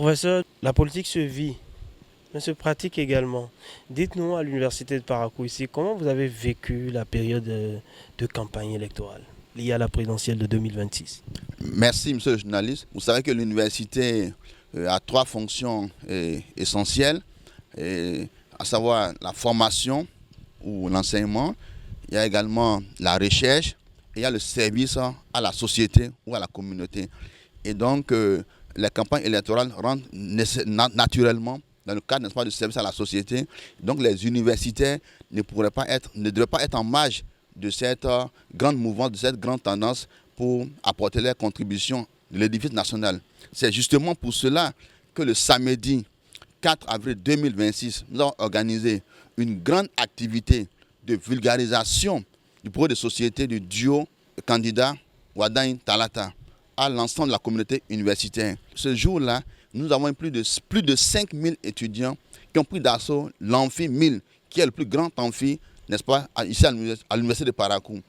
Professeur, la politique se vit, mais se pratique également. Dites-nous à l'université de Parakou ici, comment vous avez vécu la période de campagne électorale liée à la présidentielle de 2026? Merci, monsieur le journaliste. Vous savez que l'université a trois fonctions essentielles, à savoir la formation ou l'enseignement. Il y a également la recherche et il y a le service à la société ou à la communauté. Et donc, les campagnes électorales rentrent naturellement dans le cadre, n'est-ce pas, du service à la société. Donc, les universitaires ne devraient pas être en marge de cette grande mouvance, de cette grande tendance pour apporter leur contribution de l'édifice national. C'est justement pour cela que le samedi 4 avril 2026, nous avons organisé une grande activité de vulgarisation du projet de société du duo candidat Wadagne Talata à l'ensemble de la communauté universitaire. Ce jour-là, nous avons plus de 5000 étudiants qui ont pris d'assaut l'amphi 1000, qui est le plus grand amphi, n'est-ce pas, ici à l'université de Parakou.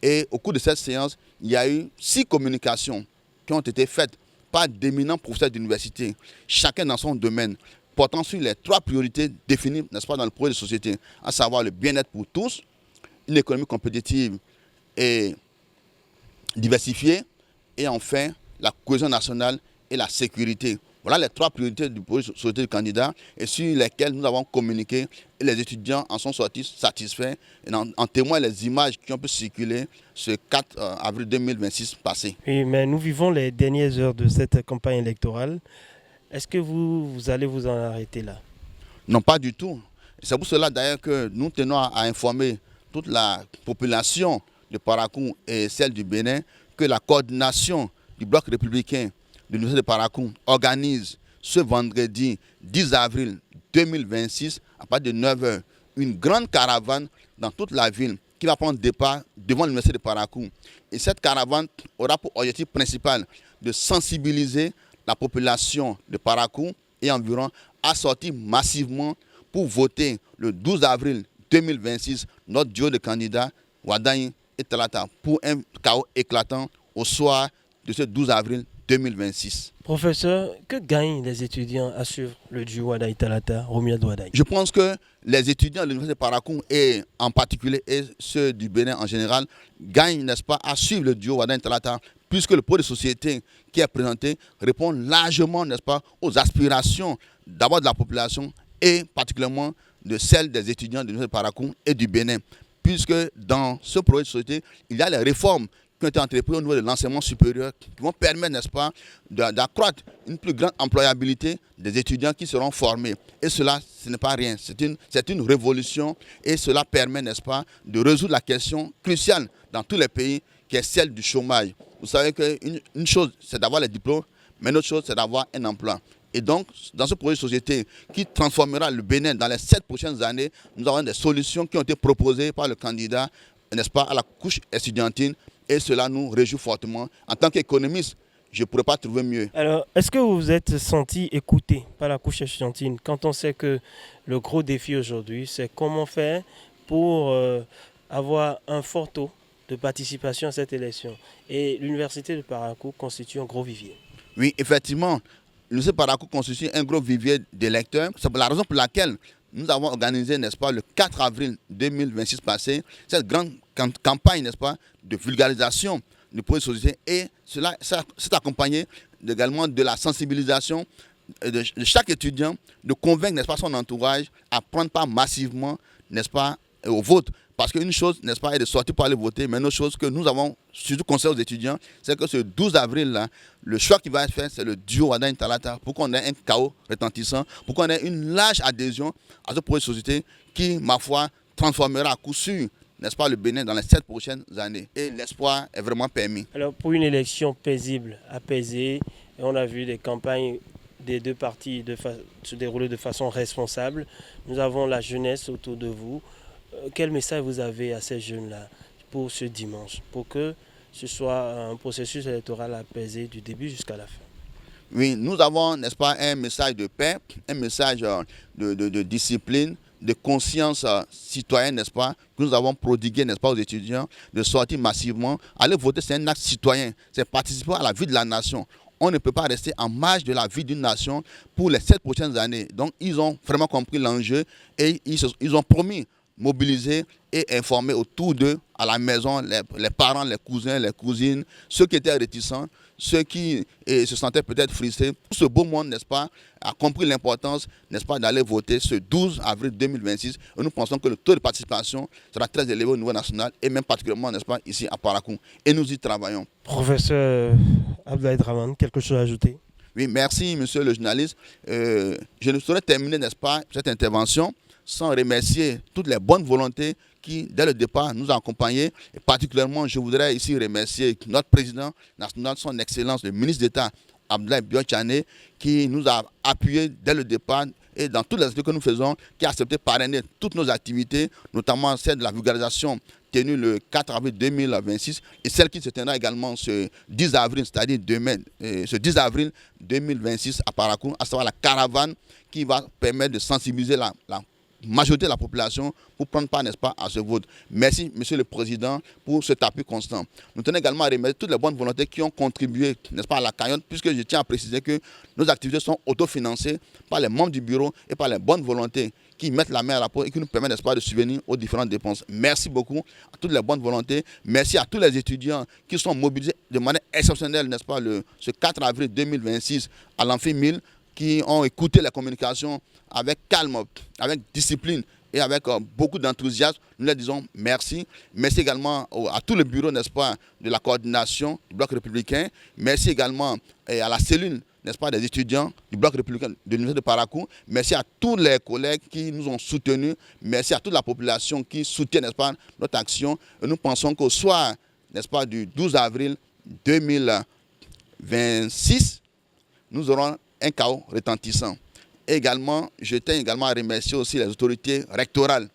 Et au cours de cette séance, il y a eu 6 communications qui ont été faites par d'éminents professeurs d'université, chacun dans son domaine, portant sur les 3 priorités définies, n'est-ce pas, dans le projet de société, à savoir le bien-être pour tous, une économie compétitive et diversifiée, et enfin la cohésion nationale et la sécurité. Voilà les 3 priorités du projet de société du candidat et sur lesquelles nous avons communiqué et les étudiants en sont sortis satisfaits et en témoignent les images qui ont pu circuler ce 4 avril 2026 passé. Oui, mais nous vivons les dernières heures de cette campagne électorale. Est-ce que vous allez vous en arrêter là? Non, pas du tout. C'est pour cela d'ailleurs que nous tenons à informer toute la population de Parakou et celle du Bénin que la coordination du bloc républicain de l'Université de Parakou organise ce vendredi 10 avril 2026 à partir de 9h une grande caravane dans toute la ville qui va prendre départ devant l'Université de Parakou. Et cette caravane aura pour objectif principal de sensibiliser la population de Parakou et environ à sortir massivement pour voter le 12 avril 2026 notre duo de candidats Wadagne et Talata pour un chaos éclatant au soir de ce 12 avril 2026. Professeur, que gagnent les étudiants à suivre le duo Wadagne Talata, Romuald Wadagne? Je pense que les étudiants de l'Université de Parakou et en particulier et ceux du Bénin en général gagnent, n'est-ce pas, à suivre le duo Wadagne Talata puisque le projet de société qui est présenté répond largement, n'est-ce pas, aux aspirations d'abord de la population et particulièrement de celles des étudiants de l'Université de Parakou et du Bénin. Puisque dans ce projet de société, il y a les réformes qui ont été entreprises au niveau de l'enseignement supérieur qui vont permettre, n'est-ce pas, d'accroître une plus grande employabilité des étudiants qui seront formés. Et cela, ce n'est pas rien, c'est une révolution et cela permet, n'est-ce pas, de résoudre la question cruciale dans tous les pays qui est celle du chômage. Vous savez qu'une chose, c'est d'avoir les diplômes, mais une autre chose, c'est d'avoir un emploi. Et donc, dans ce projet de société qui transformera le Bénin dans les 7 prochaines années, nous avons des solutions qui ont été proposées par le candidat, n'est-ce pas, à la couche estudiantine. Et cela nous réjouit fortement. En tant qu'économiste, je ne pourrais pas trouver mieux. Alors, est-ce que vous vous êtes senti écouté par la couche estudiantine quand on sait que le gros défi aujourd'hui, c'est comment faire pour avoir un fort taux de participation à cette élection? Et l'université de Parakou constitue un gros vivier. Oui, effectivement. L'université de Parakou constitue un gros vivier d'électeurs. C'est la raison pour laquelle nous avons organisé, n'est-ce pas, le 4 avril 2026 passé, cette grande campagne, n'est-ce pas, de vulgarisation du projet de société. Et cela s'est accompagné également de la sensibilisation de chaque étudiant, de convaincre, n'est-ce pas, son entourage à prendre part massivement, n'est-ce pas, au vote. Parce qu'une chose, n'est-ce pas, est de sortir pour aller voter, mais une autre chose que nous avons surtout conseillé aux étudiants, c'est que ce 12 avril-là, le choix qui va être fait, c'est le duo Wadagne Talata, pour qu'on ait un chaos retentissant, pour qu'on ait une large adhésion à ce projet de société qui, ma foi, transformera à coup sûr, n'est-ce pas, le Bénin dans les 7 prochaines années. Et l'espoir est vraiment permis. Alors, pour une élection paisible, apaisée, et on a vu des campagnes des deux partis se dérouler de façon responsable, nous avons la jeunesse autour de vous. Quel message vous avez à ces jeunes-là pour ce dimanche, pour que ce soit un processus électoral apaisé du début jusqu'à la fin? Oui, nous avons, n'est-ce pas, un message de paix, un message de discipline, de conscience citoyenne, n'est-ce pas, que nous avons prodigué, n'est-ce pas, aux étudiants, de sortir massivement. Aller voter, c'est un acte citoyen, c'est participer à la vie de la nation. on ne peut pas rester en marge de la vie d'une nation pour les 7 prochaines années. Donc, ils ont vraiment compris l'enjeu et ils ont promis mobiliser et informer autour d'eux, à la maison, les parents, les cousins, les cousines, ceux qui étaient réticents, ceux qui se sentaient peut-être frustrés. Tout ce beau monde, n'est-ce pas, a compris l'importance, n'est-ce pas, d'aller voter ce 12 avril 2026. Et nous pensons que le taux de participation sera très élevé au niveau national et même particulièrement, n'est-ce pas, ici à Parakou. Et nous y travaillons. Professeur Abdoulaye Dramane, quelque chose à ajouter? Oui, merci, monsieur le journaliste. Je ne saurais terminer, n'est-ce pas, cette intervention sans remercier toutes les bonnes volontés qui, dès le départ, nous ont accompagnés. Et particulièrement, je voudrais ici remercier notre président national, son Excellence, le ministre d'État, Abdoulaye Bion-Tchané, qui nous a appuyés dès le départ et dans toutes les activités que nous faisons, qui a accepté de parrainer toutes nos activités, notamment celle de la vulgarisation tenue le 4 avril 2026 et celle qui se tiendra également ce 10 avril, c'est-à-dire demain, ce 10 avril 2026 à Parakou, à savoir la caravane qui va permettre de sensibiliser la majorité de la population pour prendre part, n'est-ce pas, à ce vote. Merci, Monsieur le Président, pour cet appui constant. Nous tenons également à remercier toutes les bonnes volontés qui ont contribué, n'est-ce pas, à la cagnotte, puisque je tiens à préciser que nos activités sont autofinancées par les membres du bureau et par les bonnes volontés qui mettent la main à la poche et qui nous permettent, n'est-ce pas, de subvenir aux différentes dépenses. Merci beaucoup à toutes les bonnes volontés. Merci à tous les étudiants qui sont mobilisés de manière exceptionnelle, n'est-ce pas, ce 4 avril 2026 à l'Amphi 1000, qui ont écouté la communication avec calme, avec discipline et avec beaucoup d'enthousiasme. Nous leur disons merci. Merci également à tout le bureau, n'est-ce pas, de la coordination du Bloc républicain. Merci également à la cellule, n'est-ce pas, des étudiants du Bloc républicain de l'Université de Parakou. Merci à tous les collègues qui nous ont soutenus. Merci à toute la population qui soutient, n'est-ce pas, notre action. Et nous pensons qu'au soir, n'est-ce pas, du 12 avril 2026, nous aurons un chaos retentissant. Également, je tiens également à remercier aussi les autorités rectorales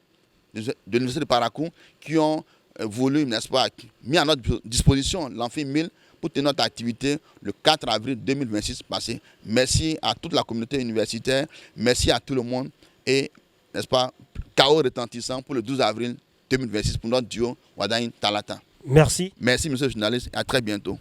de l'Université de Parakou qui ont voulu, n'est-ce pas, mis à notre disposition l'Amphi 1000 pour tenir notre activité le 4 avril 2026 passé. Merci à toute la communauté universitaire, merci à tout le monde et, n'est-ce pas, chaos retentissant pour le 12 avril 2026 pour notre duo Wadain Talata. Merci. Merci, monsieur le journaliste, et à très bientôt.